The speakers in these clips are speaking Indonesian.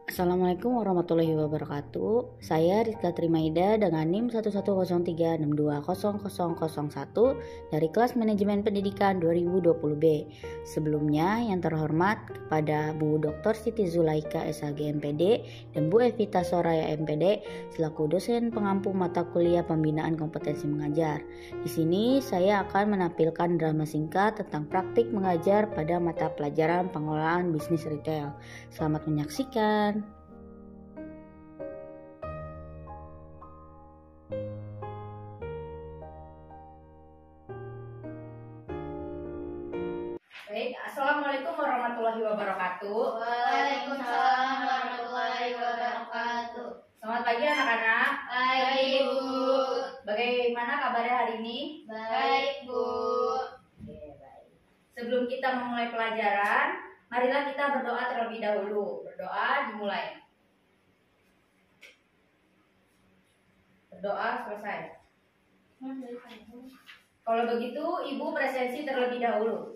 Assalamualaikum warahmatullahi wabarakatuh. Saya Rizka Trimaida dengan NIM 11036260001 dari kelas Manajemen Pendidikan 2020B. Sebelumnya yang terhormat kepada Bu Dr. Siti Zulaika SHG MPD dan Bu Evita Soraya MPD selaku dosen pengampu mata kuliah pembinaan kompetensi mengajar. Di sini saya akan menampilkan drama singkat tentang praktik mengajar pada mata pelajaran pengelolaan bisnis retail. Selamat menyaksikan. Baik, Assalamualaikum warahmatullahi wabarakatuh. Waalaikumsalam warahmatullahi wabarakatuh. Selamat pagi anak-anak. Baik, Bu. Bagaimana kabarnya hari ini? Baik, Bu. Oke, baik. Sebelum kita memulai pelajaran, marilah kita berdoa terlebih dahulu. Berdoa dimulai. Berdoa selesai. Kalau begitu, Ibu presensi terlebih dahulu.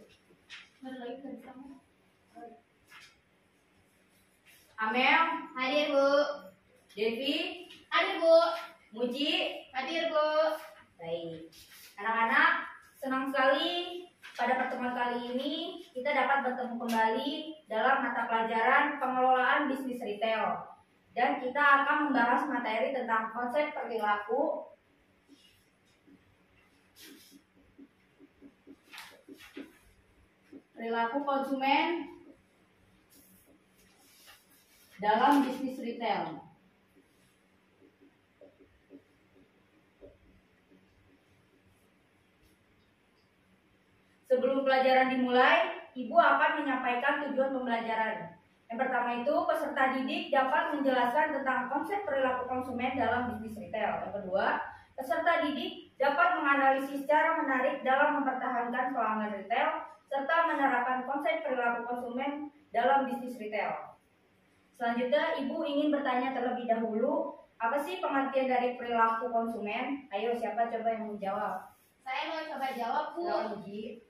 Amel, Hadir, Bu. Devi, Hadir, Bu. Muji, Hadir, Bu. baik. Anak-anak, senang sekali pada pertemuan kali ini kita dapat bertemu kembali dalam mata pelajaran pengelolaan bisnis retail. Dan kita akan membahas materi tentang konsep perilaku konsumen dalam bisnis retail. Sebelum pelajaran dimulai, Ibu akan menyampaikan tujuan pembelajaran. Yang pertama itu, peserta didik dapat menjelaskan tentang konsep perilaku konsumen dalam bisnis retail. Yang kedua, peserta didik dapat menganalisis cara menarik dalam mempertahankan pelanggan retail serta menerapkan konsep perilaku konsumen dalam bisnis retail. Selanjutnya, Ibu ingin bertanya terlebih dahulu, apa sih pengertian dari perilaku konsumen? Ayo, siapa coba yang menjawab? Saya mau coba jawab, Bu. Silakan, Muji.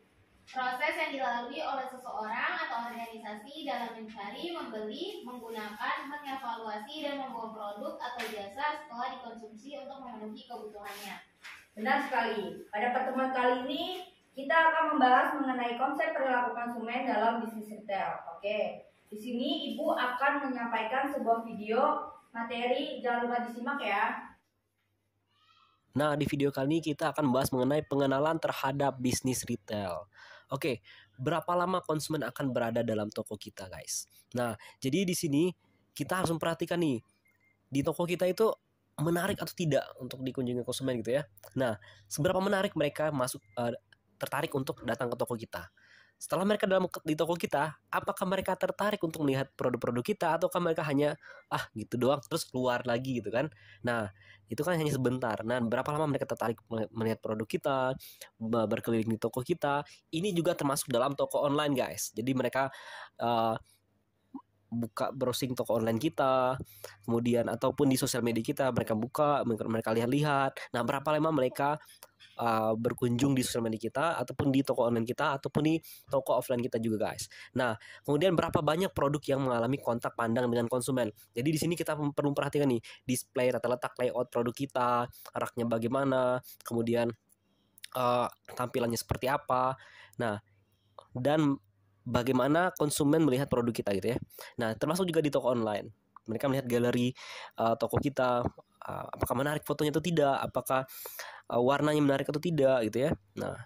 Proses yang dilalui oleh seseorang atau organisasi dalam mencari, membeli, menggunakan, mengevaluasi, dan membawa produk atau jasa setelah dikonsumsi untuk memenuhi kebutuhannya. Benar sekali. Pada pertemuan kali ini, kita akan membahas mengenai konsep perilaku konsumen dalam bisnis retail. Oke. Di sini Ibu akan menyampaikan sebuah video materi, jangan lupa disimak ya. Nah, di video kali ini kita akan membahas mengenai pengenalan terhadap bisnis retail. Oke, berapa lama konsumen akan berada dalam toko kita, guys? Nah, jadi di sini kita harus memperhatikan nih, di toko kita itu menarik atau tidak untuk dikunjungi konsumen gitu ya. Nah, seberapa menarik mereka tertarik untuk datang ke toko kita. Setelah mereka di toko kita, apakah mereka tertarik untuk melihat produk-produk kita ataukah mereka hanya gitu doang terus keluar lagi gitu kan? Nah, itu kan hanya sebentar. Nah, berapa lama mereka tertarik melihat produk kita, berkeliling di toko kita? Ini juga termasuk dalam toko online, guys. Jadi mereka buka browsing toko online kita, kemudian ataupun di sosial media kita mereka buka, mereka lihat-lihat. Nah, berapa lama mereka berkunjung di sosial media kita ataupun di toko online kita ataupun di toko offline kita juga, guys. Nah, kemudian berapa banyak produk yang mengalami kontak pandang dengan konsumen. Jadi di sini kita perlu perhatikan nih, display, tata letak, layout produk kita, raknya bagaimana, kemudian tampilannya seperti apa. Nah, dan bagaimana konsumen melihat produk kita gitu ya. Nah, termasuk juga di toko online. Mereka melihat galeri toko kita, apakah menarik fotonya atau tidak, apakah warnanya menarik atau tidak gitu ya. Nah,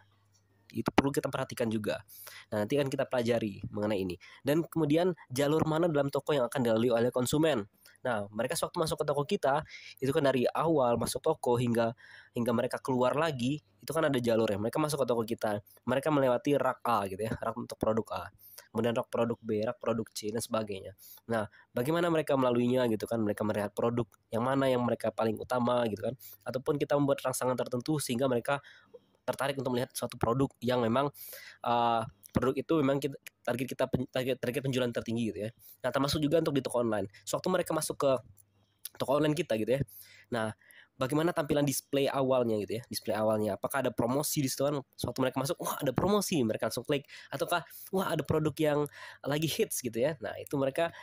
itu perlu kita perhatikan juga. Nah, nanti kan kita pelajari mengenai ini. Dan kemudian jalur mana dalam toko yang akan dilalui oleh konsumen. Nah, mereka sewaktu masuk ke toko kita, itu kan dari awal masuk toko hingga mereka keluar lagi, itu kan ada jalur ya. Mereka masuk ke toko kita, mereka melewati rak A gitu ya, rak untuk produk A. Kemudian rak produk B, rak produk C, dan sebagainya. Nah, bagaimana mereka melaluinya gitu kan? Mereka melihat produk yang mana yang mereka paling utama gitu kan? Ataupun kita membuat rangsangan tertentu sehingga mereka tertarik untuk melihat suatu produk yang memang produk itu memang target penjualan tertinggi gitu ya. Nah, termasuk juga untuk di toko online. Sewaktu mereka masuk ke toko online kita gitu ya. Nah, bagaimana tampilan display awalnya gitu ya, display awalnya, apakah ada promosi di situ kan, suatu mereka masuk, wah ada promosi, mereka langsung klik, ataukah wah ada produk yang lagi hits gitu ya. Nah itu mereka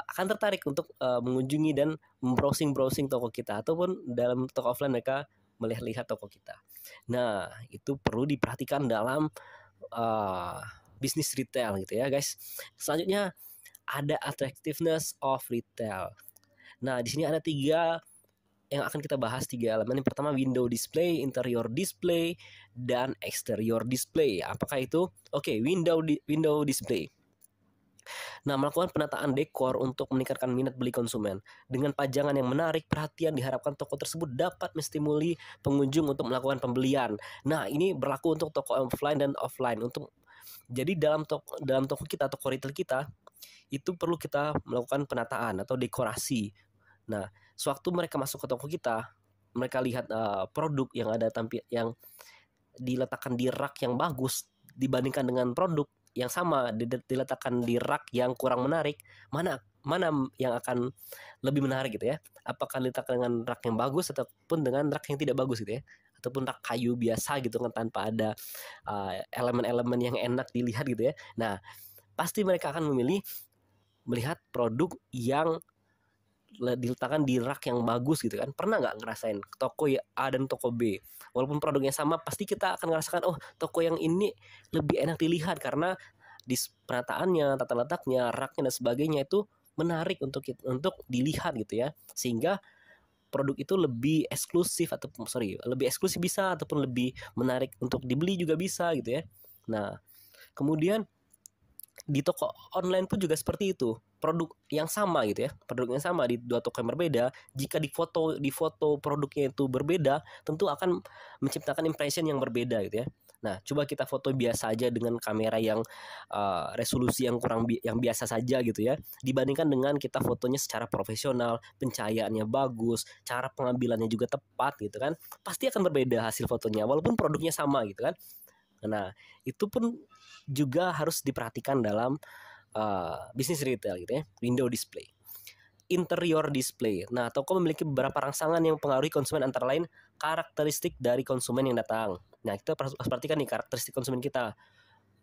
akan tertarik untuk mengunjungi dan browsing toko kita, ataupun dalam toko offline mereka melihat-lihat toko kita. Nah itu perlu diperhatikan dalam bisnis retail gitu ya guys. Selanjutnya ada attractiveness of retail. Nah di sini ada 3 yang akan kita bahas, 3 elemen. Yang pertama window display, interior display, dan exterior display. Apakah itu? Oke, window display. Nah, melakukan penataan dekor untuk meningkatkan minat beli konsumen. Dengan pajangan yang menarik perhatian, diharapkan toko tersebut dapat menstimuli pengunjung untuk melakukan pembelian. Nah, ini berlaku untuk toko offline dan offline. Jadi dalam toko kita, toko retail kita, itu perlu kita melakukan penataan atau dekorasi. Nah, sewaktu mereka masuk ke toko kita, mereka lihat produk yang ada yang diletakkan di rak yang bagus dibandingkan dengan produk yang sama diletakkan di rak yang kurang menarik, mana yang akan lebih menarik gitu ya? Apakah diletakkan dengan rak yang bagus ataupun dengan rak yang tidak bagus gitu ya? Ataupun rak kayu biasa gitu kan, tanpa ada elemen-elemen yang enak dilihat gitu ya. Nah, pasti mereka akan memilih melihat produk yang diletakkan di rak yang bagus gitu kan. Pernah nggak ngerasain toko A dan toko B, walaupun produknya sama, pasti kita akan ngerasakan, oh toko yang ini lebih enak dilihat karena di penataannya, tata letaknya, raknya dan sebagainya itu menarik untuk dilihat gitu ya, sehingga produk itu lebih eksklusif lebih eksklusif bisa, ataupun lebih menarik untuk dibeli juga bisa gitu ya. Nah kemudian di toko online pun juga seperti itu, produk yang sama gitu ya, produk yang sama di 2 toko yang berbeda, jika di foto produknya itu berbeda, tentu akan menciptakan impression yang berbeda gitu ya. Nah coba kita foto biasa aja dengan kamera yang resolusi yang yang biasa saja gitu ya, dibandingkan dengan kita fotonya secara profesional, pencahayaannya bagus, cara pengambilannya juga tepat gitu kan, pasti akan berbeda hasil fotonya walaupun produknya sama gitu kan. Nah itu pun juga harus diperhatikan dalam bisnis retail gitu ya. Window display, interior display. Nah, toko memiliki beberapa rangsangan yang mempengaruhi konsumen, antara lain karakteristik dari konsumen yang datang. Nah, kita harus perhatikan nih karakteristik konsumen kita,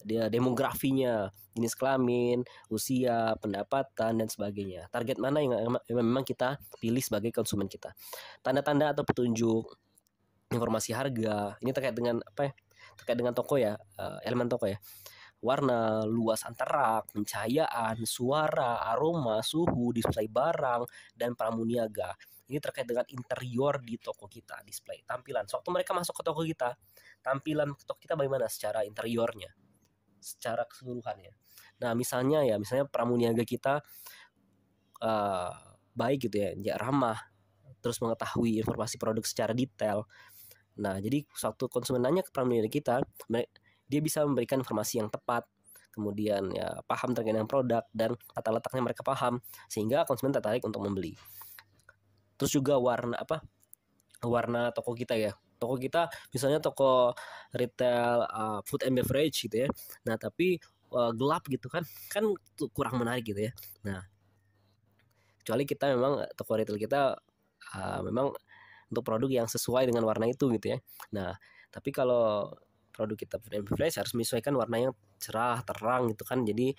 dia demografinya, jenis kelamin, usia, pendapatan dan sebagainya. Target mana yang memang kita pilih sebagai konsumen kita. Tanda-tanda atau petunjuk, informasi harga. Ini terkait dengan apa ya? Terkait dengan toko ya, elemen toko ya. Warna, luas antar rak, pencahayaan, suara, aroma, suhu, display barang, dan pramuniaga. Ini terkait dengan interior di toko kita, display, tampilan. Sewaktu mereka masuk ke toko kita, tampilan toko kita bagaimana secara interiornya, secara keseluruhannya. Nah, misalnya pramuniaga kita baik gitu ya, ramah, terus mengetahui informasi produk secara detail. Nah, jadi suatu konsumen nanya ke pramuniaga kita, dia bisa memberikan informasi yang tepat, kemudian ya paham terkait dengan produk dan tata letaknya mereka paham, sehingga konsumen tertarik untuk membeli. Terus juga warna toko kita ya. Toko kita misalnya toko retail food and beverage gitu ya. Nah, tapi gelap gitu kan kurang menarik gitu ya. Nah, kecuali kita memang toko retail kita memang untuk produk yang sesuai dengan warna itu gitu ya. Nah, tapi kalau produk kita food and beverage harus menyesuaikan warna yang cerah, terang gitu kan. Jadi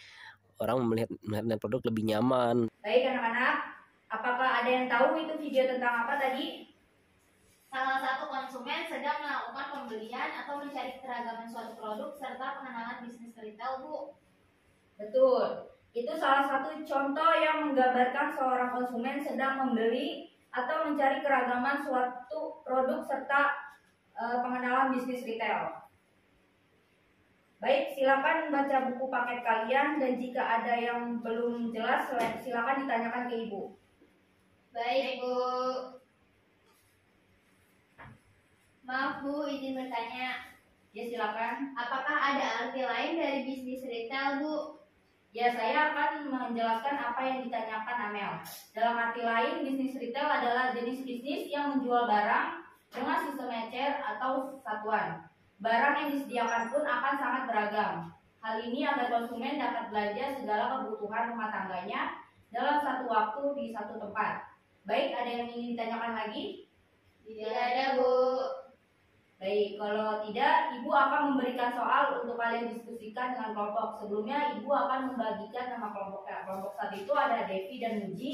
orang melihat produk lebih nyaman. Baik anak-anak, apakah ada yang tahu itu video tentang apa tadi? Salah satu konsumen sedang melakukan pembelian atau mencari keragaman suatu produk serta pengenalan bisnis retail, Bu. Betul. Itu salah satu contoh yang menggambarkan seorang konsumen sedang membeli atau mencari keragaman suatu produk serta pengenalan bisnis retail. Baik, silakan baca buku paket kalian, dan jika ada yang belum jelas silakan ditanyakan ke Ibu. Baik, Bu. Maaf, Bu, izin bertanya. Ya, silakan. Apakah ada arti lain dari bisnis retail, Bu? Ya, saya akan menjelaskan apa yang ditanyakan Amel. Dalam arti lain, bisnis retail adalah jenis bisnis yang menjual barang dengan sistem ecer atau satuan. Barang yang disediakan pun akan sangat beragam. Hal ini agar konsumen dapat belanja segala kebutuhan rumah tangganya dalam satu waktu di satu tempat. Baik, ada yang ingin ditanyakan lagi? Tidak ada, Bu. Baik, kalau tidak, Ibu akan memberikan soal untuk kalian diskusikan dengan kelompok. Sebelumnya, Ibu akan membagikan nama kelompoknya. Kelompok satu itu ada Devi dan Muji.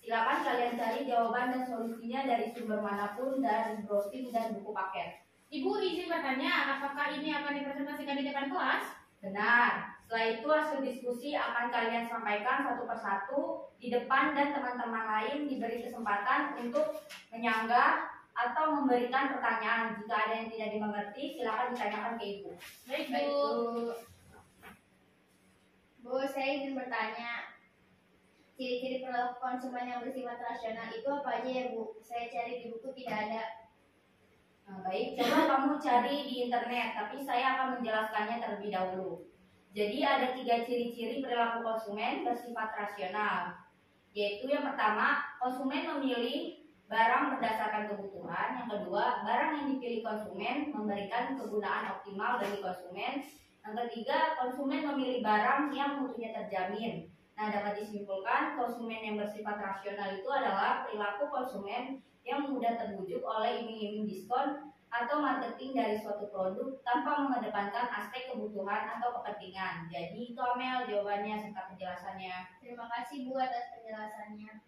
Silakan kalian cari jawaban dan solusinya dari sumber manapun, dari browsing dan buku paket. Ibu izin bertanya, apakah ini akan dipresentasikan di depan kelas? Benar. Setelah itu hasil diskusi akan kalian sampaikan satu persatu di depan dan teman-teman lain diberi kesempatan untuk menyanggah atau memberikan pertanyaan. Jika ada yang tidak dimengerti, silakan ditanyakan ke Ibu. Baik, Baik, Bu. Bu, saya izin bertanya. Ciri-ciri perilaku konsumen yang bersifat rasional itu apa aja ya, Bu? Saya cari di buku tidak ada. Nah, baik, coba kamu cari di internet, tapi saya akan menjelaskannya terlebih dahulu. Jadi ada 3 ciri-ciri perilaku konsumen bersifat rasional, yaitu yang pertama, konsumen memilih barang berdasarkan kebutuhan. Yang kedua, barang yang dipilih konsumen memberikan kegunaan optimal bagi konsumen. Yang ketiga, konsumen memilih barang yang mutunya terjamin. Nah, dapat disimpulkan konsumen yang bersifat rasional itu adalah perilaku konsumen yang mudah terbujuk oleh iming-iming diskon atau marketing dari suatu produk tanpa mengedepankan aspek kebutuhan atau kepentingan. Jadi itu Amel jawabannya serta penjelasannya. Terima kasih, Bu, atas penjelasannya.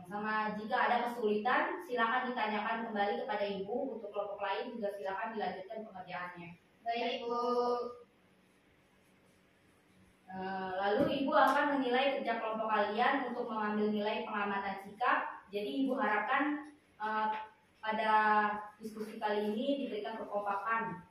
Sama, jika ada kesulitan, silakan ditanyakan kembali kepada Ibu. Untuk kelompok lain juga silakan dilanjutkan pengerjaannya. Baik, Bu. Lalu Ibu akan menilai kerja kelompok kalian untuk mengambil nilai pengamatan sikap. Jadi Ibu harapkan pada diskusi kali ini diberikan kekompakan.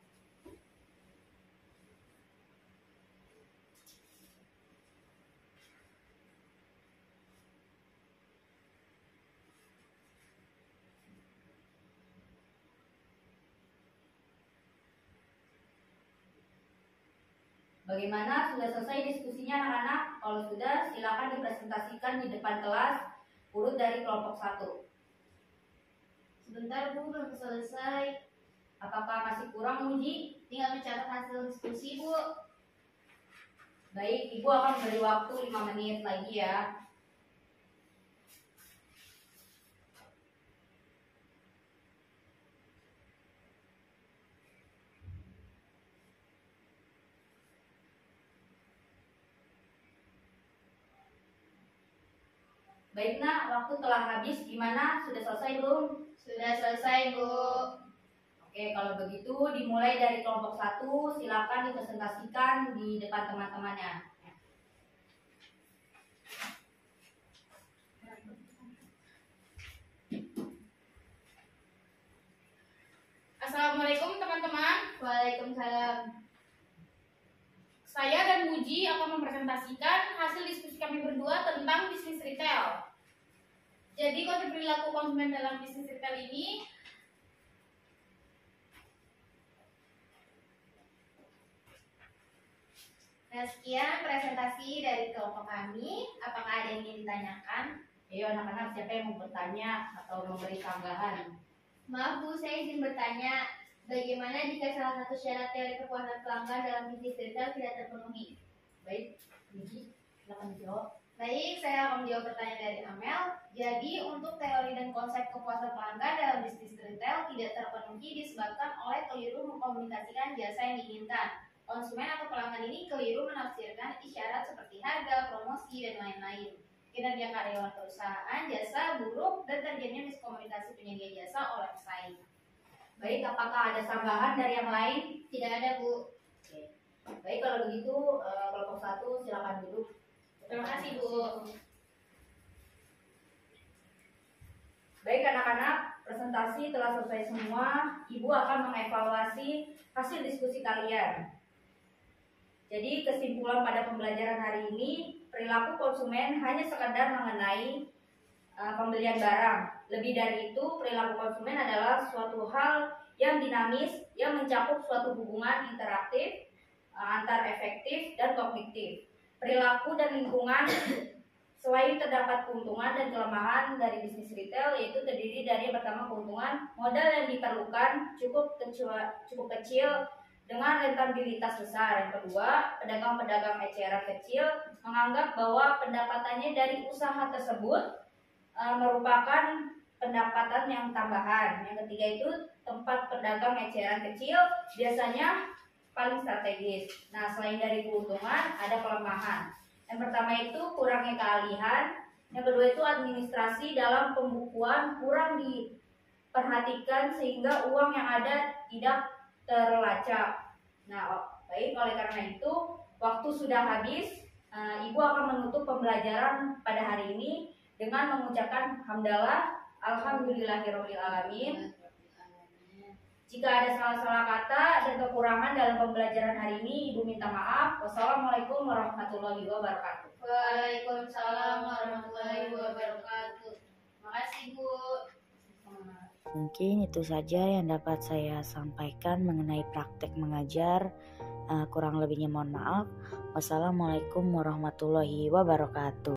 Bagaimana? Sudah selesai diskusinya anak-anak? Kalau sudah, silakan dipresentasikan di depan kelas urut dari kelompok 1. Sebentar, Bu, belum selesai. Apakah masih kurang, Muji? Tinggal mencatat hasil diskusi, Bu. Baik, Ibu akan beri waktu 5 menit lagi ya. Baik nak, waktu telah habis. Gimana? Sudah selesai belum? Sudah selesai, Bu. Oke, kalau begitu dimulai dari kelompok 1. Silakan dipresentasikan di depan teman-temannya. Assalamualaikum teman-teman. Waalaikumsalam. Saya dan Muji akan mempresentasikan hasil diskusi kami berdua tentang bisnis retail. Jadi konsep perilaku konsumen dalam bisnis retail ini Nah, sekian presentasi dari kelompok kami. Apakah ada yang ingin ditanyakan? Ayo anak-anak, siapa yang mau bertanya atau memberi tambahan? Maaf, Bu, saya izin bertanya. Bagaimana jika salah satu syarat teori kepuasan pelanggan dalam bisnis retail tidak terpenuhi? Baik, Muji, silakan dijawab. Baik, saya akan menjawab pertanyaan dari Amel. Jadi, untuk teori dan konsep kepuasan pelanggan dalam bisnis retail tidak terpenuhi disebabkan oleh keliru mengkomunikasikan jasa yang diinginkan. Konsumen atau pelanggan ini keliru menafsirkan isyarat seperti harga, promosi, dan lain-lain. Kinerja karyawan perusahaan, jasa buruk, dan terjadinya miskomunikasi penyedia jasa oleh pesaing. Baik, apakah ada tambahan dari yang lain? Tidak ada, Bu. Oke. Baik, kalau begitu kelompok 1 silakan duduk. terima kasih, Bu. Baik anak-anak, presentasi telah selesai semua. Ibu akan mengevaluasi hasil diskusi kalian. Jadi kesimpulan pada pembelajaran hari ini, perilaku konsumen hanya sekadar mengenai pembelian barang. Lebih dari itu, perilaku konsumen adalah suatu hal yang dinamis, yang mencakup suatu hubungan interaktif, antar efektif dan kognitif. Perilaku dan lingkungan selain terdapat keuntungan dan kelemahan dari bisnis retail, yaitu terdiri dari yang pertama keuntungan, modal yang diperlukan cukup kecil dengan rentabilitas besar. Yang kedua, pedagang-pedagang eceran kecil menganggap bahwa pendapatannya dari usaha tersebut merupakan pendapatan yang tambahan. Yang ketiga itu tempat pedagang eceran kecil biasanya paling strategis. Nah, selain dari keuntungan ada kelemahan. Yang pertama itu kurangnya keahlian. Yang kedua itu administrasi dalam pembukuan kurang diperhatikan sehingga uang yang ada tidak terlacak. Nah, baik, oleh karena itu waktu sudah habis. Ibu akan menutup pembelajaran pada hari ini dengan mengucapkan hamdalah alhamdulillahirabbil alamin. Jika ada salah-salah kata dan kekurangan dalam pembelajaran hari ini, Ibu minta maaf. Wassalamualaikum warahmatullahi wabarakatuh. Waalaikumsalam warahmatullahi wabarakatuh. Makasih Bu. Mungkin itu saja yang dapat saya sampaikan mengenai praktek mengajar. Kurang lebihnya mohon maaf. Wassalamualaikum warahmatullahi wabarakatuh.